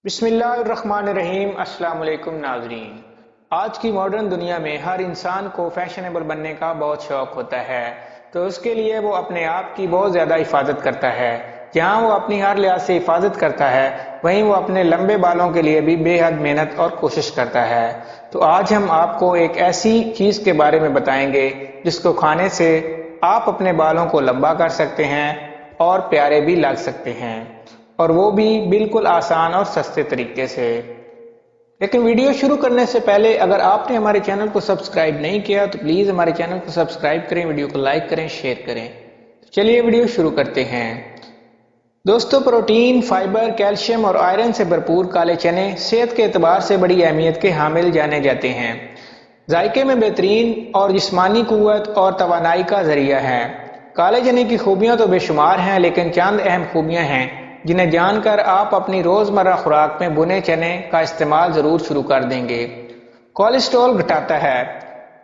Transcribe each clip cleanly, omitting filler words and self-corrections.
बिस्मिल्लाहिर्रहमानिर्रहीम। अस्सलाम वालेकुम नाज़रीन। आज की मॉडर्न दुनिया में हर इंसान को फैशनेबल बनने का बहुत शौक होता है, तो उसके लिए वो अपने आप की बहुत ज़्यादा हिफाजत करता है। जहाँ वो अपनी हर लिहाज से हिफाजत करता है, वहीं वो अपने लंबे बालों के लिए भी बेहद मेहनत और कोशिश करता है। तो आज हम आपको एक ऐसी चीज़ के बारे में बताएंगे जिसको खाने से आप अपने बालों को लंबा कर सकते हैं और प्यारे भी लग सकते हैं, और वो भी बिल्कुल आसान और सस्ते तरीके से। लेकिन वीडियो शुरू करने से पहले अगर आपने हमारे चैनल को सब्सक्राइब नहीं किया तो प्लीज़ हमारे चैनल को सब्सक्राइब करें, वीडियो को लाइक करें, शेयर करें। चलिए वीडियो शुरू करते हैं। दोस्तों, प्रोटीन, फाइबर, कैल्शियम और आयरन से भरपूर काले चने सेहत के एतबार से बड़ी अहमियत के हामिल जाने जाते हैं। जायके में बेहतरीन और जिस्मानी कुव्वत और तवानाई का जरिया है। काले चने की खूबियां तो बेशुमार हैं, लेकिन चंद अहम खूबियां हैं जिन्हें जानकर आप अपनी रोजमर्रा खुराक में भुने चने का इस्तेमाल जरूर शुरू कर देंगे। कोलेस्ट्रॉल घटाता है।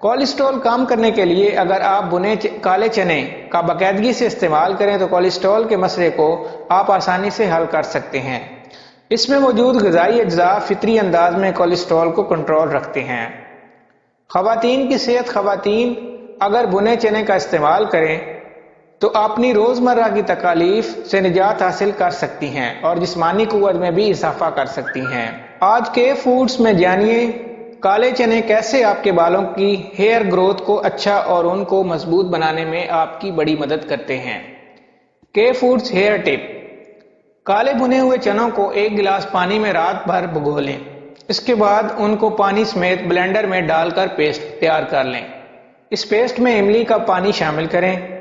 कोलेस्ट्रॉल कम करने के लिए अगर आप भुने काले चने का बाकायदगी से इस्तेमाल करें तो कोलेस्ट्रॉल के मसले को आप आसानी से हल कर सकते हैं। इसमें मौजूद ग़िज़ाई अज्जा फितरी अंदाज में कोलेस्ट्रॉल को कंट्रोल रखते हैं। ख़वातीन की सेहत। ख़वातीन अगर भुने चने का इस्तेमाल करें तो अपनी रोजमर्रा की तकालीफ से निजात हासिल कर सकती हैं और जिस्मानी कुव्वत में भी इजाफा कर सकती हैं। आज के फूड्स में जानिए काले चने कैसे आपके बालों की हेयर ग्रोथ को अच्छा और उनको मजबूत बनाने में आपकी बड़ी मदद करते हैं। के फूड्स हेयर टिप। काले भुने हुए चनों को 1 गिलास पानी में रात भर भिगो लें। इसके बाद उनको पानी समेत ब्लेंडर में डालकर पेस्ट तैयार कर लें। इस पेस्ट में इमली का पानी शामिल करें।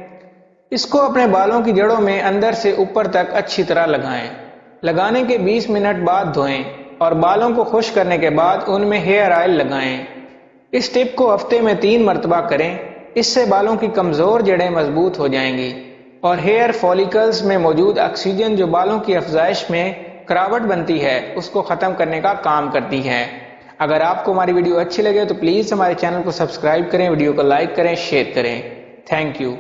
इसको अपने बालों की जड़ों में अंदर से ऊपर तक अच्छी तरह लगाएं। लगाने के 20 मिनट बाद धोएं और बालों को खुश करने के बाद उनमें हेयर ऑयल लगाएं। इस टिप को हफ्ते में 3 मरतबा करें। इससे बालों की कमजोर जड़ें मजबूत हो जाएंगी और हेयर फॉलिकल्स में मौजूद ऑक्सीजन जो बालों की अफजाइश में करावट बनती है उसको खत्म करने का काम करती है। अगर आपको हमारी वीडियो अच्छी लगे तो प्लीज हमारे चैनल को सब्सक्राइब करें, वीडियो को लाइक करें, शेयर करें। Thank you.